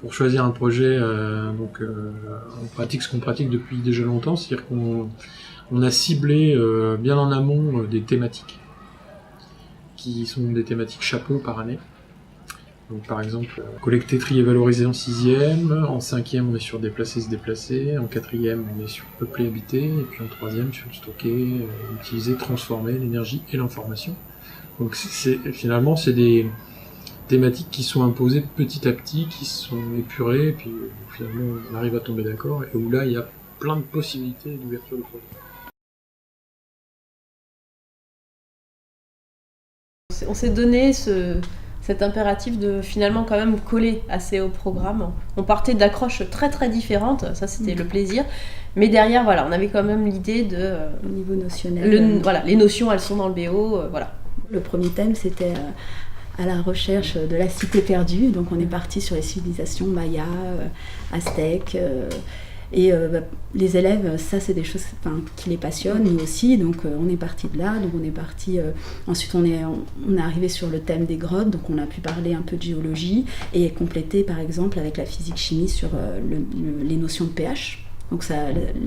pour choisir un projet, on pratique ce qu'on pratique depuis déjà longtemps, c'est-à-dire qu'on a ciblé bien en amont des thématiques, qui sont des thématiques chapeaux par année. Donc par exemple, collecter, trier, valoriser en 6e, en 5e on est sur déplacer, se déplacer, en 4e on est sur peupler, habiter, et puis en 3e sur stocker, utiliser, transformer l'énergie et l'information. Donc finalement c'est des thématiques qui sont imposées petit à petit, qui sont épurées, et puis finalement on arrive à tomber d'accord, et où là il y a plein de possibilités d'ouverture de projet. On s'est donné cet impératif de finalement quand même coller assez au programme. On partait d'accroches très très différentes, ça c'était le plaisir, mais derrière voilà, on avait quand même l'idée de... au niveau notionnel. Voilà, les notions elles sont dans le BO, voilà. Le premier thème c'était à la recherche de la cité perdue, donc on est parti sur les civilisations mayas, aztèques, et les élèves, ça c'est des choses qui les passionnent, nous aussi, donc on est parti de là, donc on est parti, ensuite on est arrivé sur le thème des grottes, donc on a pu parler un peu de géologie et compléter par exemple avec la physique-chimie sur les notions de pH. Donc ça,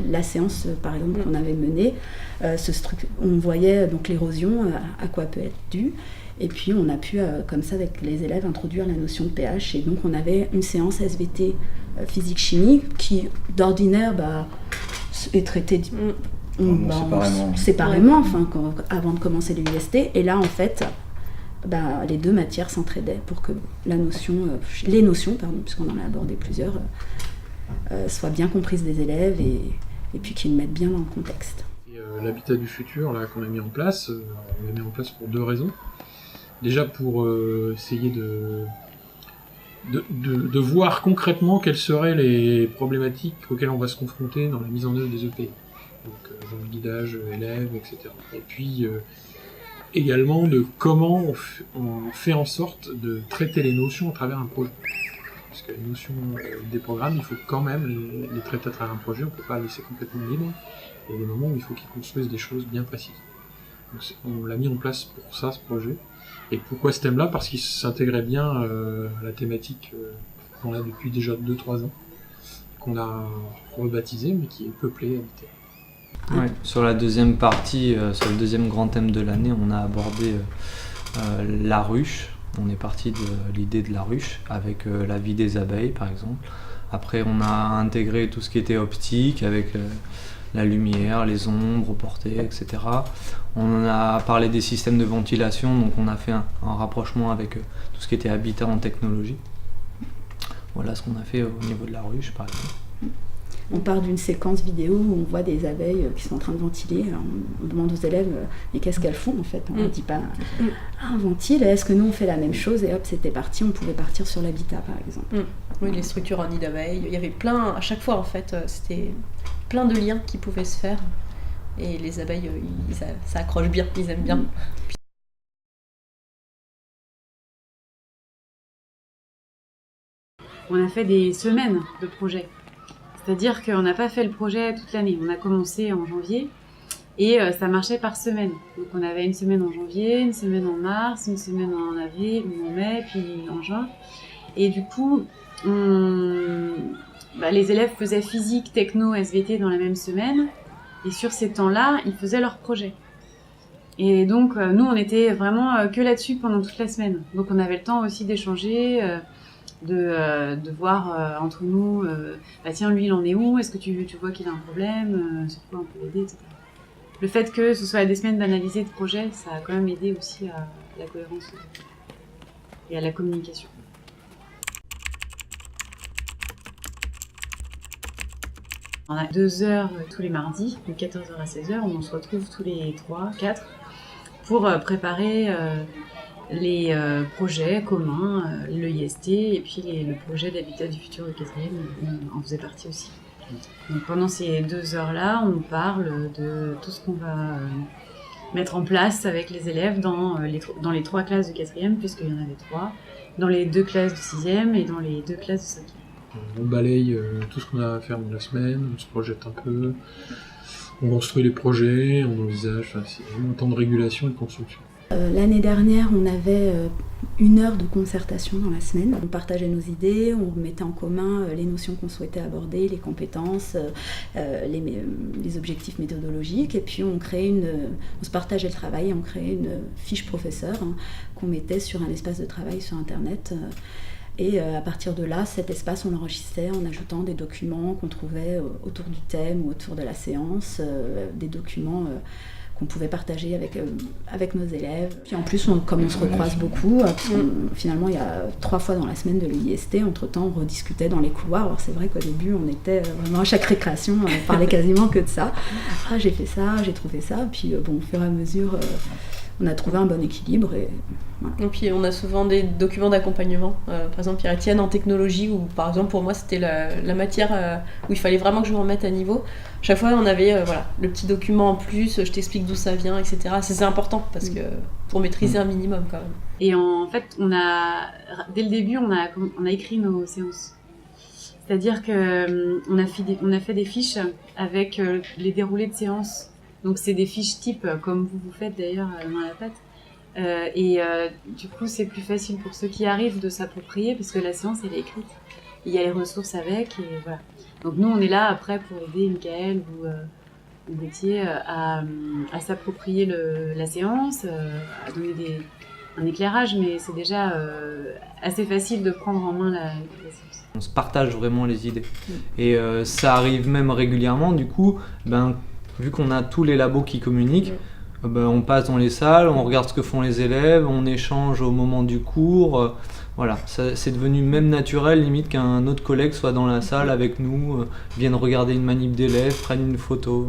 la séance par exemple qu'on avait menée, on voyait donc l'érosion, à quoi peut être due. Et puis on a pu, comme ça, avec les élèves, introduire la notion de pH. Et donc on avait une séance SVT physique-chimie qui, d'ordinaire, est traitée séparément avant de commencer l'UST. Et là, en fait, les deux matières s'entraidaient pour que les notions, puisqu'on en a abordé plusieurs, soient bien comprises des élèves et puis qu'ils mettent bien dans le contexte. L'habitat du futur là, qu'on a mis en place, on l'a mis en place pour deux raisons. Déjà pour essayer de voir concrètement quelles seraient les problématiques auxquelles on va se confronter dans la mise en œuvre des EPI. Donc dans le guidage élèves, etc. Et puis également de comment on fait en sorte de traiter les notions à travers un projet. Parce que les notions des programmes, il faut quand même les traiter à travers un projet, on ne peut pas les laisser complètement libres. Il y a des moments où il faut qu'ils construisent des choses bien précises. Donc on l'a mis en place pour ça, ce projet. Et pourquoi ce thème-là? Parce qu'il s'intégrait bien à la thématique qu'on a depuis déjà 2-3 ans, qu'on a rebaptisée, mais qui est peuplée, habitée. Ouais, sur la deuxième partie, sur le deuxième grand thème de l'année, on a abordé la ruche. On est parti de l'idée de la ruche, avec la vie des abeilles par exemple. Après on a intégré tout ce qui était optique, avec la lumière, les ombres portées, etc. On a parlé des systèmes de ventilation, donc on a fait un rapprochement avec tout ce qui était habitat en technologie. Voilà ce qu'on a fait au niveau de la ruche par exemple. On part d'une séquence vidéo où on voit des abeilles qui sont en train de ventiler. Alors on demande aux élèves mais qu'est-ce qu'elles font en fait. On ne dit pas on ventile, est-ce que nous on fait la même chose? Et hop, c'était parti, on pouvait partir sur l'habitat par exemple. Oui, les structures en nid d'abeilles, il y avait plein, à chaque fois en fait, c'était plein de liens qui pouvaient se faire. Et les abeilles, ça accroche bien, ils aiment bien. On a fait des semaines de projet. C'est-à-dire qu'on n'a pas fait le projet toute l'année. On a commencé en janvier et ça marchait par semaine. Donc on avait une semaine en janvier, une semaine en mars, une semaine en avril, ou en mai, puis en juin. Et du coup, les élèves faisaient physique, techno, SVT dans la même semaine. Et sur ces temps-là, ils faisaient leur projet. Et donc, nous, on était vraiment que là-dessus pendant toute la semaine. Donc on avait le temps aussi d'échanger, de voir entre nous, tiens, lui, il en est où? Est-ce que tu vois qu'il a un problème? Sur quoi on peut l'aider, etc. Le fait que ce soit des semaines d'analyser de projet, ça a quand même aidé aussi à la cohérence et à la communication. On a 2 heures tous les mardis, de 14h à 16h, où on se retrouve tous les 3-4 pour préparer les projets communs, le IST et puis le projet d'habitat du futur de 4e, on en faisait partie aussi. Donc pendant ces 2 heures-là, on parle de tout ce qu'on va mettre en place avec les élèves dans les 3 classes de 4e, puisqu'il y en avait 3, dans les 2 classes de 6e et dans les 2 classes de 5e. On balaye tout ce qu'on a à faire dans la semaine, on se projette un peu, on construit les projets, on envisage, c'est vraiment un temps de régulation et de construction. L'année dernière, on avait 1 heure de concertation dans la semaine. On partageait nos idées, on mettait en commun les notions qu'on souhaitait aborder, les compétences, les objectifs méthodologiques, et puis on se partageait le travail et on créait une fiche professeur qu'on mettait sur un espace de travail sur Internet. Et à partir de là, cet espace, on l'enregistrait en ajoutant des documents qu'on trouvait autour du thème ou autour de la séance, des documents qu'on pouvait partager avec nos élèves. Puis en plus, comme on se recroise beaucoup, finalement, il y a 3 fois dans la semaine de l'IST, entre-temps, on rediscutait dans les couloirs. Alors c'est vrai qu'au début, on était vraiment à chaque récréation, on parlait quasiment que de ça. Ah, j'ai fait ça, j'ai trouvé ça. Puis au fur et à mesure, on a trouvé un bon équilibre. Et puis on a souvent des documents d'accompagnement. Par exemple, Pierre-Étienne en technologie, où par exemple pour moi c'était la matière où il fallait vraiment que je me remette à niveau. Chaque fois on avait le petit document en plus, je t'explique d'où ça vient, etc. C'est important parce que pour maîtriser un minimum quand même. Et en fait, dès le début, on a écrit nos séances. C'est-à-dire qu'on a fait des fiches avec les déroulés de séances. Donc c'est des fiches type, comme vous faites d'ailleurs dans la patte. Du coup, c'est plus facile pour ceux qui arrivent de s'approprier, parce que la séance, elle est écrite. Il y a les ressources avec, et voilà. Donc nous, on est là après pour aider Mickaël ou Gauthier à s'approprier la séance, à donner un éclairage, mais c'est déjà assez facile de prendre en main la séance. On se partage vraiment les idées. Et ça arrive même régulièrement, du coup, vu qu'on a tous les labos qui communiquent, on passe dans les salles, on regarde ce que font les élèves, on échange au moment du cours. Voilà, c'est devenu même naturel, limite qu'un autre collègue soit dans la salle avec nous, vienne regarder une manip d'élèves, prenne une photo.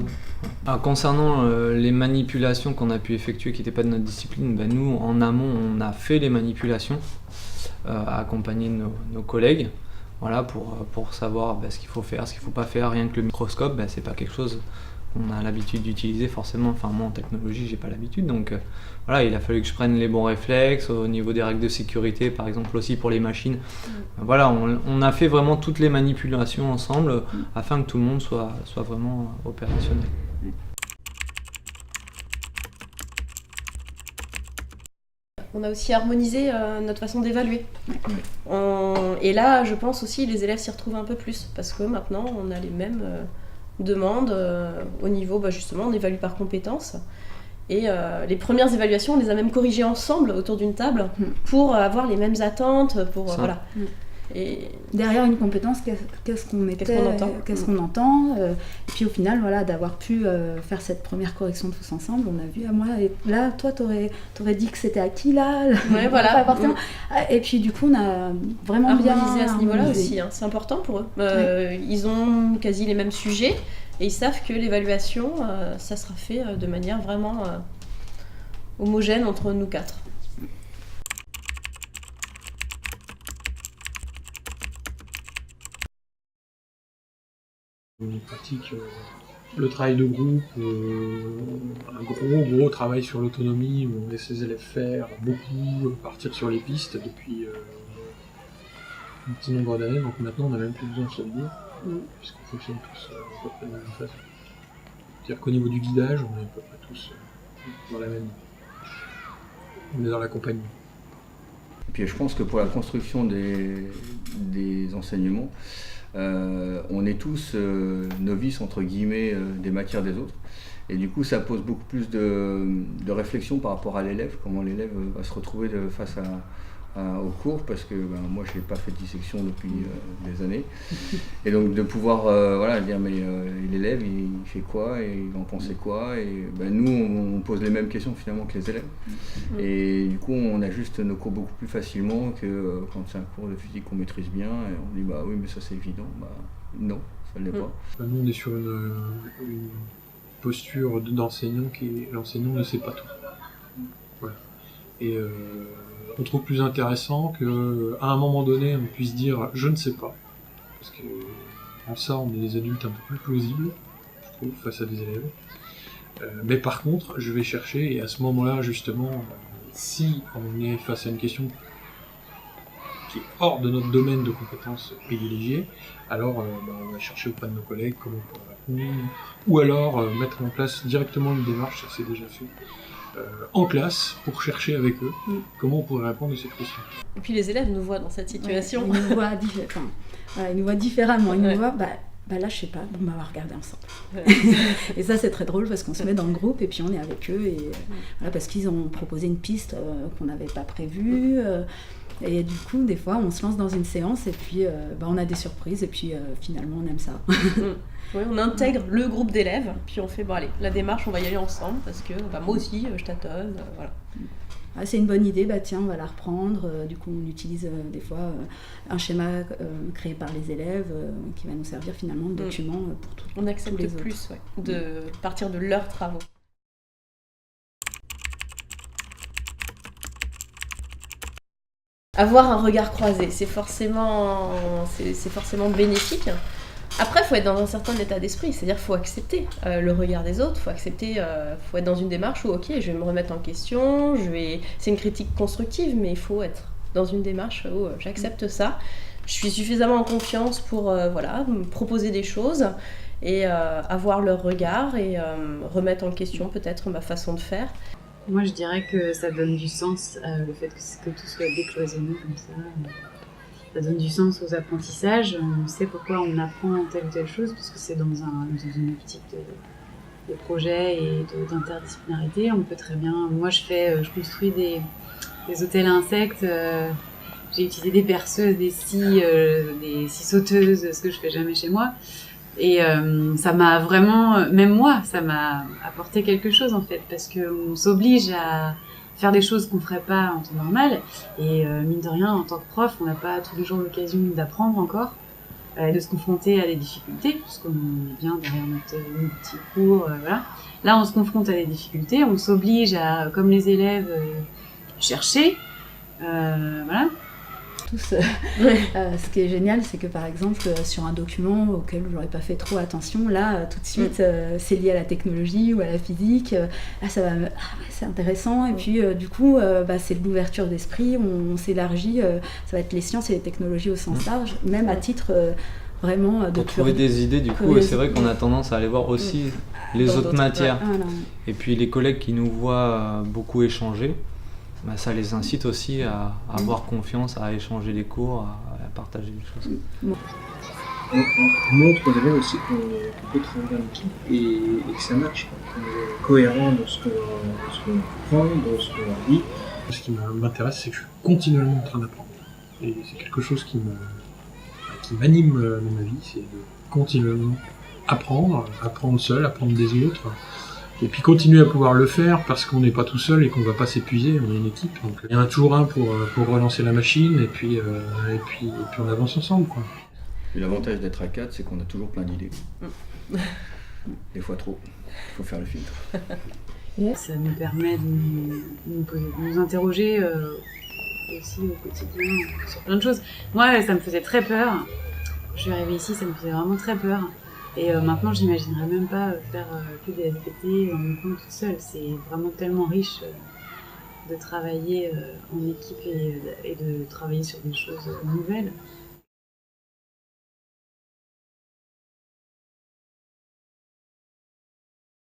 Alors, concernant les manipulations qu'on a pu effectuer qui n'étaient pas de notre discipline, nous, en amont, on a fait les manipulations, accompagné nos collègues. Voilà, pour savoir ce qu'il faut faire, ce qu'il ne faut pas faire. Rien que le microscope, c'est pas quelque chose qu'on a l'habitude d'utiliser forcément. Enfin, moi en technologie, j'ai pas l'habitude, donc voilà, il a fallu que je prenne les bons réflexes au niveau des règles de sécurité, par exemple aussi pour les machines. Voilà, on a fait vraiment toutes les manipulations ensemble afin que tout le monde soit vraiment opérationnel. On a aussi harmonisé notre façon d'évaluer. Et là, je pense aussi les élèves s'y retrouvent un peu plus, parce que maintenant, on a les mêmes demandes au niveau, justement, on évalue par compétence. Et les premières évaluations, on les a même corrigées ensemble autour d'une table pour avoir les mêmes attentes, voilà. Et derrière une compétence, qu'est-ce qu'on entend, et puis au final, voilà, d'avoir pu faire cette première correction tous ensemble, on a vu, là, toi, t'aurais dit que c'était acquis, là, ouais, voilà. Et puis du coup, on a vraiment bien harmonisé à ce niveau-là aussi, c'est important pour eux. Ils ont quasi les mêmes sujets, et ils savent que l'évaluation, ça sera fait de manière vraiment homogène entre nous 4. On pratique le travail de groupe, un gros travail sur l'autonomie, où on laisse les élèves faire beaucoup, partir sur les pistes depuis un petit nombre d'années, donc maintenant on n'a même plus besoin de se le dire, puisqu'on fonctionne tous à peu près de la même façon. C'est-à-dire qu'au niveau du guidage, on est à peu près tous dans la même... On est dans l'accompagnement. Et puis je pense que pour la construction des enseignements, on est tous novices entre guillemets des matières des autres, et du coup ça pose beaucoup plus de réflexion par rapport à l'élève, comment l'élève va se retrouver face au cours, parce que moi je n'ai pas fait de dissection depuis des années, et donc de pouvoir dire mais l'élève il fait quoi et il va en penser quoi, et nous on pose les mêmes questions finalement que les élèves, et du coup on ajuste nos cours beaucoup plus facilement que quand c'est un cours de physique qu'on maîtrise bien, et on dit oui mais ça c'est évident, non ça ne l'est pas. Nous on est sur une posture d'enseignant qui est l'enseignant ne sait pas tout. Voilà. Et on trouve plus intéressant qu'à un moment donné on puisse dire je ne sais pas, parce que en ça on est des adultes un peu plus plausibles, je trouve, face à des élèves. Mais par contre je vais chercher, et à ce moment-là justement, si on est face à une question qui est hors de notre domaine de compétences privilégiées, alors on va chercher auprès de nos collègues comment on pourrait répondre, ou alors mettre en place directement une démarche, ça c'est déjà fait, en classe, pour chercher avec eux comment on pourrait répondre à cette question. Et puis les élèves nous voient dans cette situation. Ouais, ils nous voient différemment. Ils nous voient, là je sais pas, on va regarder ensemble. Et ça c'est très drôle parce qu'on se met dans le groupe et puis on est avec eux, et voilà, parce qu'ils ont proposé une piste qu'on n'avait pas prévue. Et du coup, des fois, on se lance dans une séance et puis on a des surprises et puis finalement, on aime ça. Ouais, on intègre le groupe d'élèves, puis on fait, bon allez, la démarche, on va y aller ensemble parce que moi aussi, je tâtonne, voilà. Ah, c'est une bonne idée, tiens, on va la reprendre. Du coup, on utilise des fois un schéma créé par les élèves qui va nous servir finalement de document pour tout. On accepte tous les plus de partir de leurs travaux. Avoir un regard croisé, c'est forcément bénéfique. Après, il faut être dans un certain état d'esprit, c'est-à-dire qu'il faut accepter le regard des autres, faut être dans une démarche où, ok, je vais me remettre en question, c'est une critique constructive, mais il faut être dans une démarche où j'accepte ça. Je suis suffisamment en confiance pour me proposer des choses et avoir leur regard et remettre en question peut-être ma façon de faire. Moi, je dirais que ça donne du sens, le fait que tout soit décloisonné comme ça. Ça donne du sens aux apprentissages. On sait pourquoi on apprend telle ou telle chose, parce que c'est dans une optique de projet et d'interdisciplinarité. On peut très bien... Moi, je construis des hôtels à insectes. J'ai utilisé des perceuses, des scies sauteuses, ce que je fais jamais chez moi. Et ça m'a vraiment, même moi, ça m'a apporté quelque chose en fait, parce qu'on s'oblige à faire des choses qu'on ferait pas en temps normal. Et mine de rien, en tant que prof, on n'a pas tous les jours l'occasion d'apprendre encore, de se confronter à des difficultés, puisqu'on est bien derrière nos petits cours, voilà. Là, on se confronte à des difficultés, on s'oblige à, comme les élèves, chercher, voilà. Ce qui est génial, c'est que par exemple sur un document auquel j'aurais pas fait trop attention, là tout de suite c'est lié à la technologie ou à la physique, là ça va c'est intéressant, et puis du coup c'est de l'ouverture d'esprit, on s'élargit, ça va être les sciences et les technologies au sens large, même à titre vraiment de pour trouver des idées du coup, et c'est vrai qu'on a tendance à aller voir aussi les autres matières, et puis les collègues qui nous voient beaucoup échanger, ça les incite aussi à avoir confiance, à échanger les cours, à partager les choses. On montre aux élèves aussi qu'on peut travailler en équipe et que ça match, qu'on est cohérent dans ce qu'on apprend, dans ce qu'on leur dit. Ce qui m'intéresse, c'est que je suis continuellement en train d'apprendre. Et c'est quelque chose qui m'anime dans ma vie, c'est de continuellement apprendre seul, apprendre des autres. Et puis continuer à pouvoir le faire parce qu'on n'est pas tout seul et qu'on ne va pas s'épuiser, on est une équipe. Donc il y en a toujours un pour relancer la machine et puis on avance ensemble, quoi. Et l'avantage d'être à 4, c'est qu'on a toujours plein d'idées. Des fois trop. Il faut faire le filtre. Ça nous permet de nous interroger aussi au quotidien sur plein de choses. Moi, ça me faisait très peur. Quand je suis arrivée ici, ça me faisait vraiment très peur. Et maintenant, je n'imaginerais même pas faire que des LPT en école toute seule. C'est vraiment tellement riche de travailler en équipe et de travailler sur des choses nouvelles.